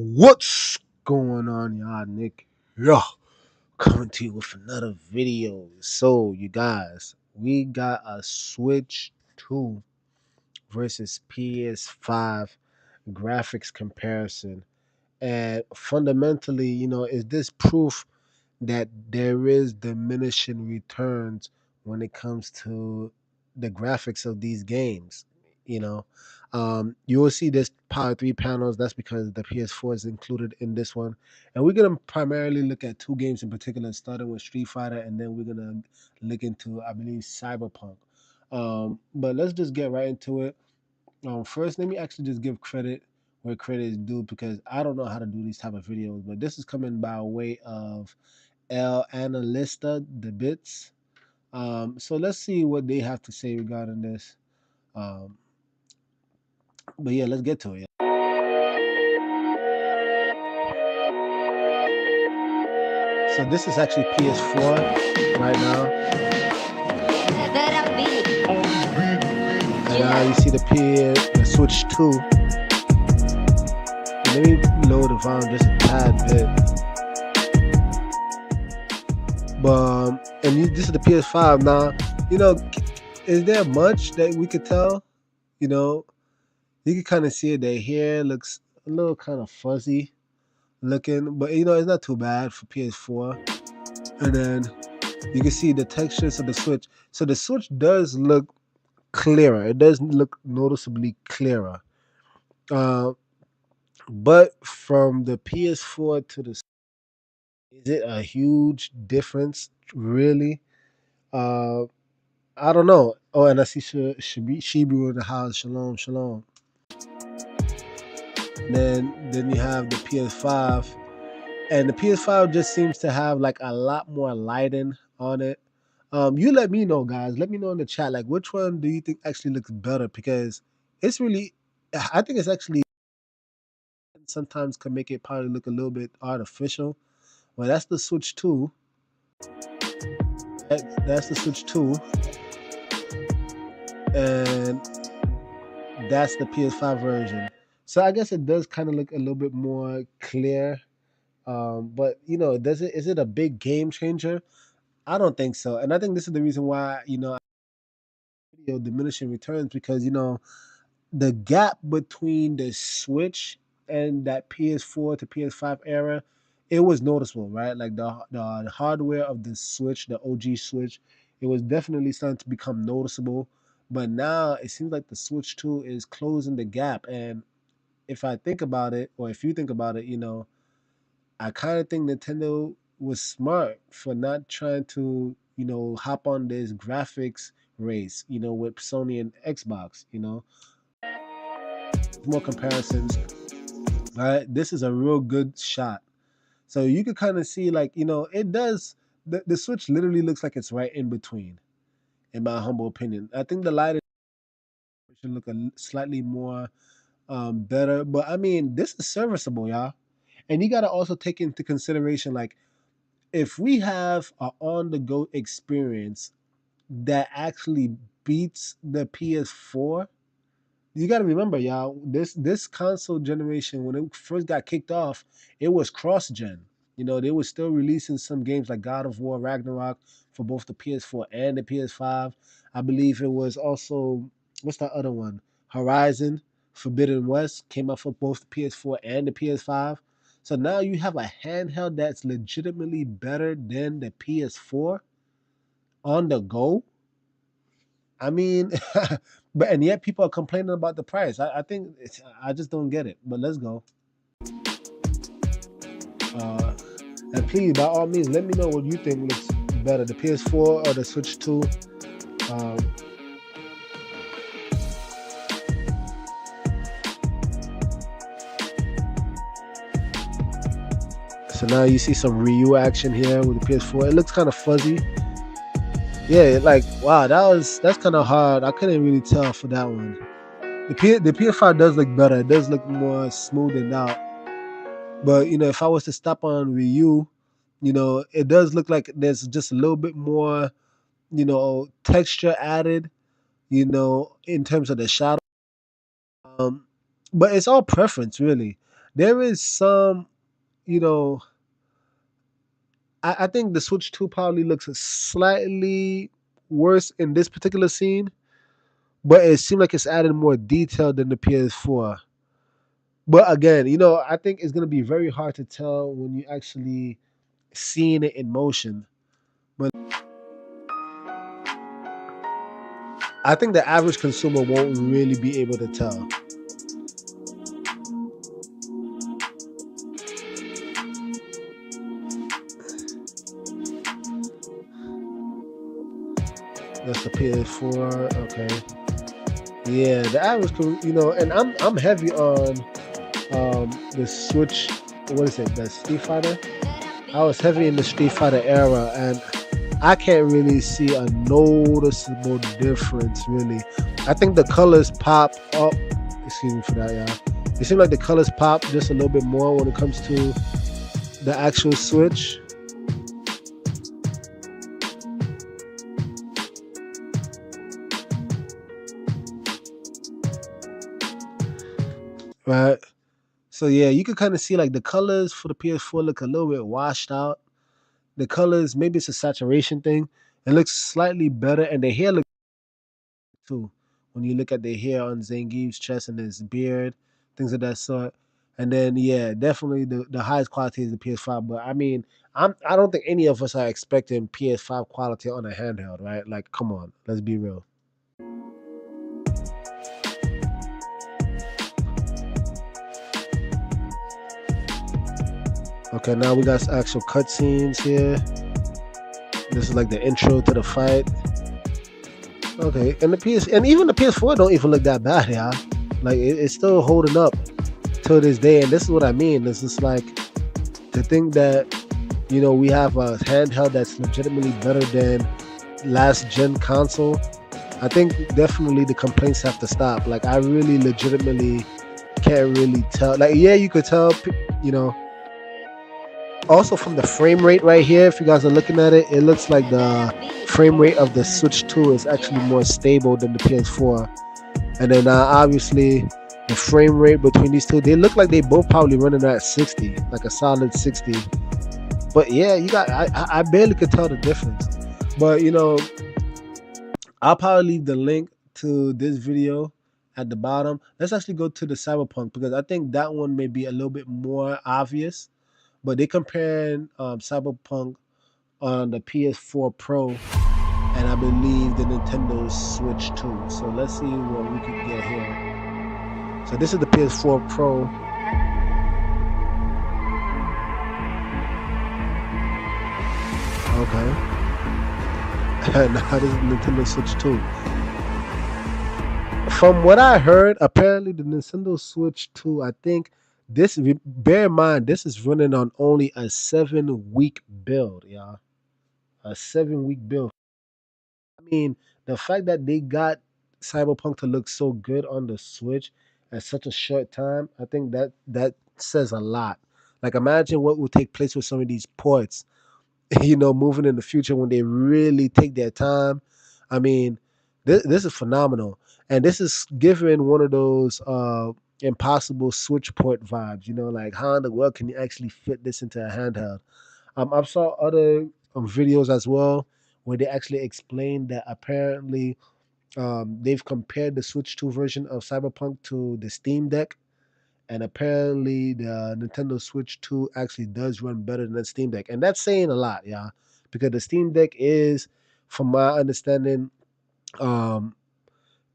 What's going on, y'all? Nick, yeah, coming to you with another video. So, you guys, we got a Switch 2 versus PS5 graphics comparison, and fundamentally, is this proof that there is diminishing returns when it comes to the graphics of these games. You know, you will see this Power 3 panels. That's because the PS4 is included in this one. And we're going to primarily look at two games in particular, starting with Street Fighter, and then we're going to look into, I believe, Cyberpunk. But let's just get right into it. First, let me actually just give credit where credit is due because I don't know how to do these type of videos, but this is coming by way of El Analista the Bits. So let's see what they have to say regarding this. Um, but yeah, let's get to it. So this is actually PS4 right now. And now you see the Switch 2. Let me lower the volume just a tad bit. But this is the PS5 now. Is there much that we could tell? You can kind of see it. Their hair looks a little kind of fuzzy looking, but it's not too bad for PS4. And then you can see the textures of the Switch. So the Switch does look clearer. It does look noticeably clearer. But from the PS4 to the, is it a huge difference? Really? Uh, I don't know. Oh, and I see Shibu in the house. Shalom, shalom. Then you have the PS5, and the PS5 just seems to have like a lot more lighting on it. You let me know, guys. Let me know in the chat, like which one do you think actually looks better? Because it's really, I think it's actually sometimes can make it probably look a little bit artificial. Well, that's the Switch 2. That's the Switch 2, and that's the PS5 version. So I guess it does kind of look a little bit more clear. But is it a big game changer? I don't think so. And I think this is the reason why, video diminishing returns, because the gap between the Switch and that PS4 to PS5 era, it was noticeable, right? Like the hardware of the Switch, the OG Switch, it was definitely starting to become noticeable. But now it seems like the Switch 2 is closing the gap. And if I think about it, or if you think about it, I kind of think Nintendo was smart for not trying to, hop on this graphics race, with Sony and Xbox, more comparisons. Right? This is a real good shot. So you could kind of see, like, it does, the Switch literally looks like it's right in between, in my humble opinion. I think the lighting should look slightly more better, but I mean, this is serviceable, y'all. And you got to also take into consideration, like, if we have an on-the-go experience that actually beats the PS4, you got to remember, y'all, this console generation, when it first got kicked off, it was cross-gen. They were still releasing some games like God of War Ragnarok for both the PS4 and the PS5. I believe it was also, what's that other one? Horizon Forbidden West came out for both the PS4 and the PS5. So now you have a handheld that's legitimately better than the PS4 on the go. I mean, and yet people are complaining about the price. I think I just don't get it. But let's go. And please, by all means, let me know what you think looks better, the PS4 or the Switch 2. Um, so now you see some Ryu action here with the PS4. It looks kind of fuzzy. Yeah, like, wow, that's kind of hard. I couldn't really tell for that one. The PS5 does look better. It does look more smoothened out. But if I was to stop on Ryu, it does look like there's just a little bit more, texture added, in terms of the shadow. But it's all preference, really. there is some, you know, I think the Switch 2 probably looks slightly worse in this particular scene, but it seemed like it's added more detail than the PS4. But again, I think it's gonna be very hard to tell when you actually seeing it in motion. But I think the average consumer won't really be able to tell. That's the PS4. Okay. Yeah, the average, and I'm heavy on the Switch. What is it? The Street Fighter. I was heavy in the Street Fighter era, and I can't really see a noticeable difference. Really, I think the colors pop up. Excuse me for that, y'all. It seems like the colors pop just a little bit more when it comes to the actual Switch. Right. So yeah, you can kind of see like the colors for the PS4 look a little bit washed out. The colors, maybe it's a saturation thing. It looks slightly better, and the hair looks too. When you look at the hair on Zangief's chest and his beard, things of that sort. And then yeah, definitely the highest quality is the PS5. But I mean, I don't think any of us are expecting PS5 quality on a handheld, right? Like, come on, let's be real. Okay, now we got actual cutscenes here. This is like the intro to the fight. Okay, and even the PS4 don't even look that bad, yeah. Like it's still holding up to this day, and this is what I mean. This is like to think that we have a handheld that's legitimately better than last gen console. I think definitely the complaints have to stop. Like I really legitimately can't really tell. Like yeah, you could tell, you know. Also from the frame rate right here, if you guys are looking at it, it looks like the frame rate of the Switch 2 is actually more stable than the PS4. And then obviously the frame rate between these two, they look like they both probably running at 60, like a solid 60. But yeah, I barely could tell the difference. But I'll probably leave the link to this video at the bottom. Let's actually go to the Cyberpunk because I think that one may be a little bit more obvious. But they comparing Cyberpunk on the PS4 Pro and I believe the Nintendo Switch 2. So let's see what we can get here. So this is the PS4 Pro. Okay. And now this is Nintendo Switch 2. From what I heard, apparently the Nintendo Switch 2, I think bear in mind, this is running on only a 7-week build, y'all. A 7-week build. I mean, the fact that they got Cyberpunk to look so good on the Switch at such a short time, I think that says a lot. Like imagine what will take place with some of these ports, moving in the future when they really take their time. I mean, this is phenomenal. And this is giving one of those impossible Switch port vibes, like how in the world can you actually fit this into a handheld? I saw other videos as well where they actually explained that apparently they've compared the Switch 2 version of Cyberpunk to the Steam Deck, and apparently the Nintendo Switch 2 actually does run better than the Steam Deck, and that's saying a lot, yeah, because the Steam Deck is, from my understanding, um,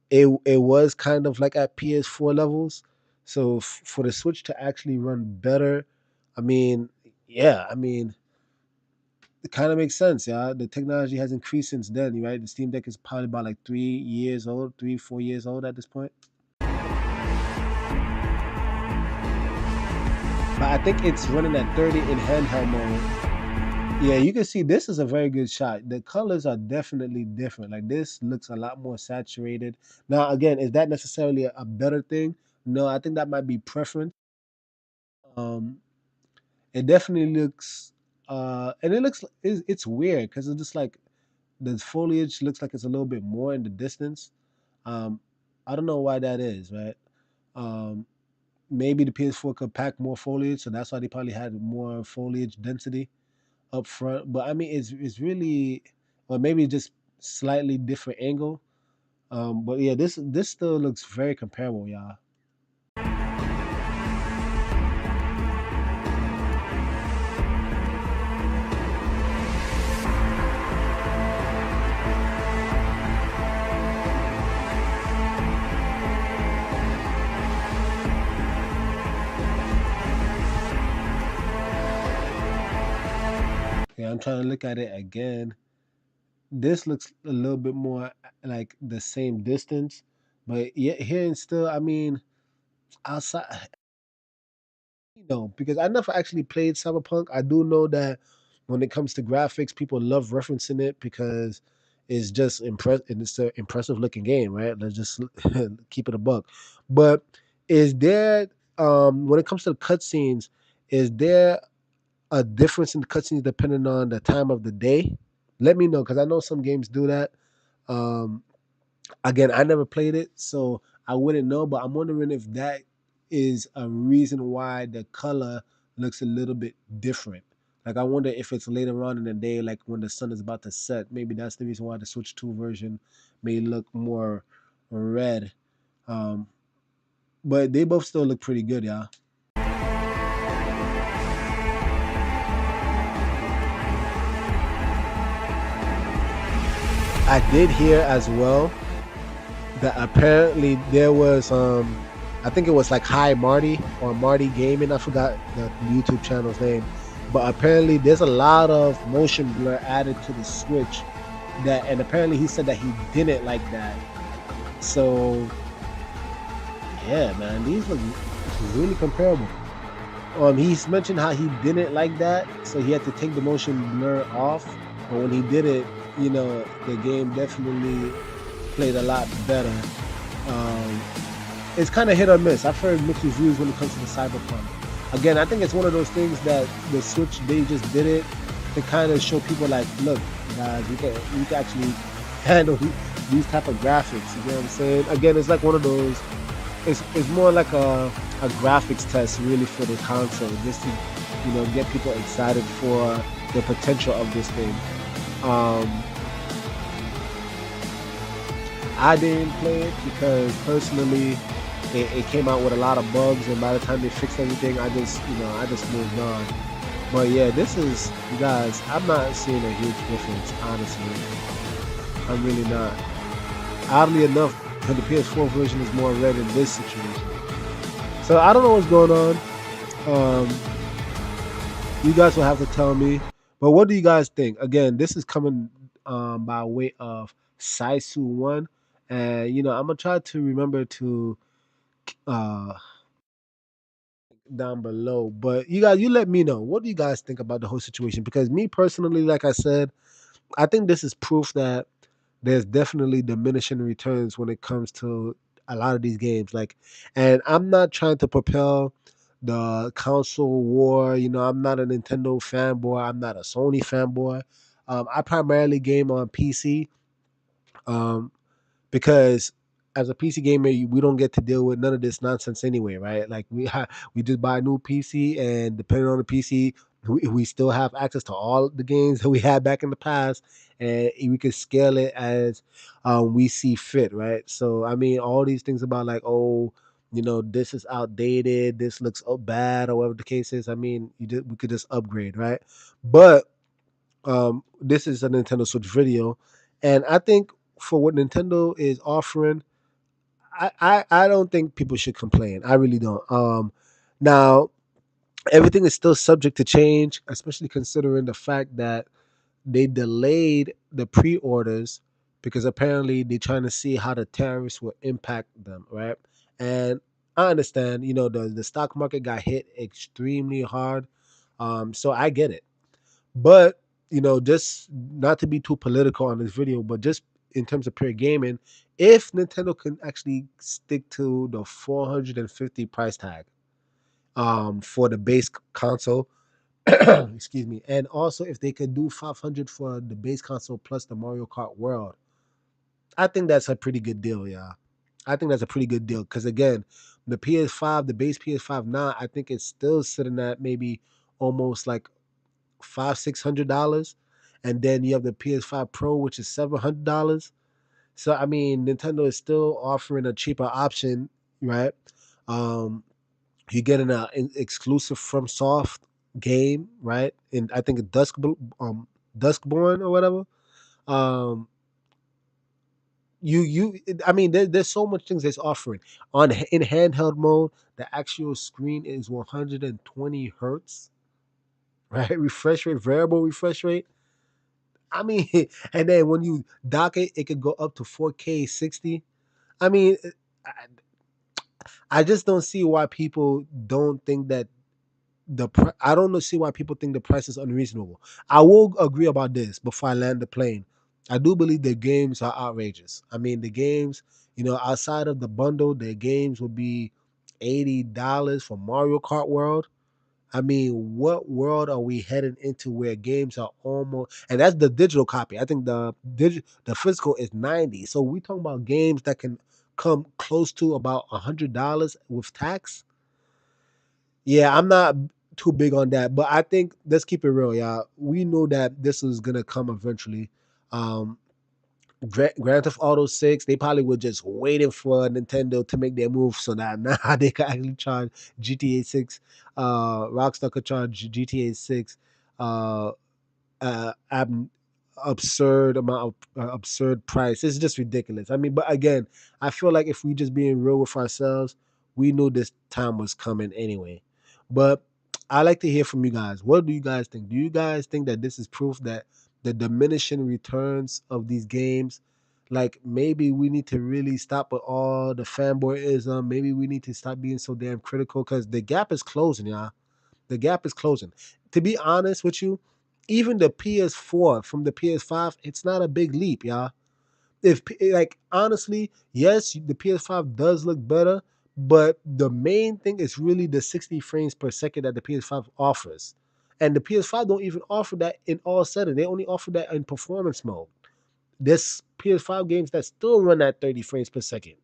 it was kind of like at PS4 levels. So for the Switch to actually run better, I mean, yeah, I mean it kind of makes sense, yeah. The technology has increased since then, right? The Steam Deck is probably about like 3 years old, 3, 4 years old at this point. But I think it's running at 30 in handheld mode. Yeah, you can see this is a very good shot. The colors are definitely different. Like this looks a lot more saturated. Now, again, is that necessarily a better thing? No, I think that might be preference. Um, it definitely looks, and it's weird because it's just like the foliage looks like it's a little bit more in the distance. Um, I don't know why that is, right? Um, maybe the PS4 could pack more foliage, so that's why they probably had more foliage density up front. But I mean, it's really, or maybe just slightly different angle. But yeah, this still looks very comparable, y'all. Yeah, I'm trying to look at it again. This looks a little bit more like the same distance, but yet here and still, I mean, outside, because I never actually played Cyberpunk. I do know that when it comes to graphics, people love referencing it because it's just it's an impressive looking game, right? Let's just keep it a buck. But is there, when it comes to the cutscenes, is there a difference in the cutscenes depending on the time of the day? Let me know because I know some games do that. Um, Again, I never played it, so I wouldn't know. But I'm wondering if that is a reason why the color looks a little bit different. Like I wonder if it's later on in the day, like when the sun is about to set. Maybe that's the reason why the Switch 2 version may look more red. Um, but they both still look pretty good, y'all. I did hear as well that apparently there was I think it was like Hi Marty or Marty Gaming, I forgot the YouTube channel's name. But apparently there's a lot of motion blur added to the Switch that, and apparently he said that he didn't like that. So yeah, man, these look really comparable. He's mentioned how he didn't like that, so he had to take the motion blur off. But when he did it, the game definitely played a lot better. Um, it's kind of hit or miss. I've heard mixed reviews when it comes to the Cyberpunk. Again, I think it's one of those things that the Switch, they just did it to kind of show people like, look, guys, you can actually handle these type of graphics. You know what I'm saying? Again, it's like one of those. It's more like a graphics test really for the console, just to get people excited for the potential of this thing. Um, I didn't play it because personally, it came out with a lot of bugs, and by the time they fixed everything, I just moved on. But yeah, this is, you guys, I'm not seeing a huge difference, honestly. I'm really not. Oddly enough, the PS4 version is more red in this situation. So I don't know what's going on. Um, you guys will have to tell me. But what do you guys think? Again, this is coming by way of Saisu One, and I'm gonna try to remember to uh down below. But you guys, you let me know. What do you guys think about the whole situation? Because me personally, like I said, I think this is proof that there's definitely diminishing returns when it comes to a lot of these games. Like, and I'm not trying to propel the console war. I'm not a Nintendo fanboy. I'm not a Sony fanboy. I primarily game on PC. Um, because as a PC gamer, we don't get to deal with none of this nonsense anyway, right? Like we just buy a new PC, and depending on the PC, we still have access to all the games that we had back in the past, and we can scale it as we see fit, right? So I mean, all these things about like, oh, this is outdated, this looks bad, or whatever the case is. I mean, we could just upgrade, right? But this is a Nintendo Switch video, and I think for what Nintendo is offering, I don't think people should complain. I really don't. Now everything is still subject to change, especially considering the fact that they delayed the pre-orders because apparently they're trying to see how the tariffs will impact them, right? And I understand, the stock market got hit extremely hard, so I get it. But just not to be too political on this video, but just in terms of pure gaming, if Nintendo can actually stick to the 450 price tag for the base console, excuse me, and also if they could do 500 for the base console plus the Mario Kart World, I think that's a pretty good deal, yeah. I think that's a pretty good deal because again, the PS5, the base PS5 now, I think it's still sitting at maybe almost like $500-600, and then you have the PS5 Pro, which is $700. So I mean, Nintendo is still offering a cheaper option, right? Um, you're getting an exclusive from Soft game, right? And I think Duskborn or whatever. Um, I mean, there's so much things it's offering on in handheld mode. The actual screen is 120 hertz, right? Refresh rate, variable refresh rate. I mean, and then when you dock it, it could go up to 4K 60. I mean, I, I just don't see why people don't think that I don't see why people think the price is unreasonable. I will agree about this before I land the plane. I do believe the games are outrageous. I mean, the games, outside of the bundle, the games will be $80 for Mario Kart World. I mean, what world are we heading into where games are almost, and that's the digital copy. I think the physical is 90. So we talking about games that can come close to about $100 with tax. Yeah, I'm not too big on that, but I think let's keep it real, y'all. We know that this is gonna come eventually. Um, Grand Theft Auto 6, they probably were just waiting for Nintendo to make their move so that now they can actually charge GTA 6. Rockstar could charge GTA 6 uh, ab- absurd price. It's just ridiculous. I mean, but again, I feel like if we just being real with ourselves, we knew this time was coming anyway. But I like to hear from you guys. What do you guys think? Do you guys think that this is proof that the diminishing returns of these games, like maybe we need to really stop with all the fanboyism. Maybe we need to stop being so damn critical because the gap is closing, y'all. The gap is closing. To be honest with you, even the PS4 from the PS5, it's not a big leap, y'all. If like honestly, yes, the PS5 does look better, but the main thing is really the 60 frames per second that the PS5 offers. And the PS5 don't even offer that in all settings. They only offer that in performance mode. There's PS5 games that still run at 30 frames per second,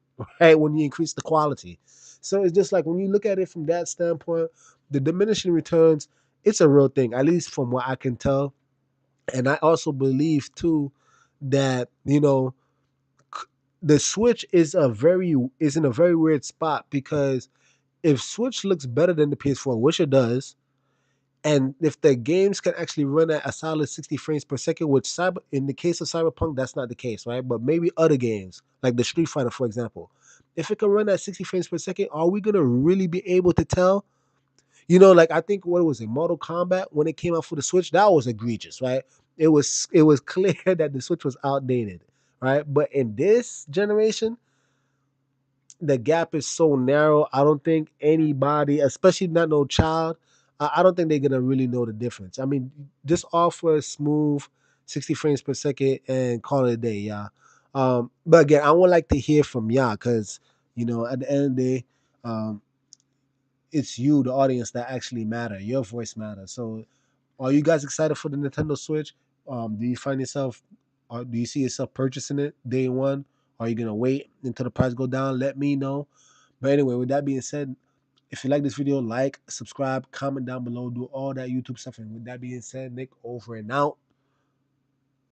right? When you increase the quality. So it's just like when you look at it from that standpoint, the diminishing returns, it's a real thing, at least from what I can tell. And I also believe too that, the Switch is in a very weird spot because if Switch looks better than the PS4, which it does, and if the games can actually run at a solid 60 frames per second, which in the case of Cyberpunk, that's not the case, right? But maybe other games, like the Street Fighter, for example, if it can run at 60 frames per second, are we gonna really be able to tell? Like I think what was it, Mortal Kombat when it came out for the Switch, that was egregious, right? It was clear that the Switch was outdated, right? But in this generation, the gap is so narrow. I don't think anybody, especially not no child, I don't think they're gonna really know the difference. I mean, just offer a smooth 60 frames per second and call it a day, yeah. But again, I would like to hear from y'all because at the end of the day, um, it's you, the audience, that actually matter. Your voice matters. So, are you guys excited for the Nintendo Switch? Do you find yourself, or do you see yourself purchasing it day one? Are you gonna wait until the price go down? Let me know. But anyway, with that being said, if you like this video, like, subscribe, comment down below, do all that YouTube stuff. And with that being said, Nick, over and out.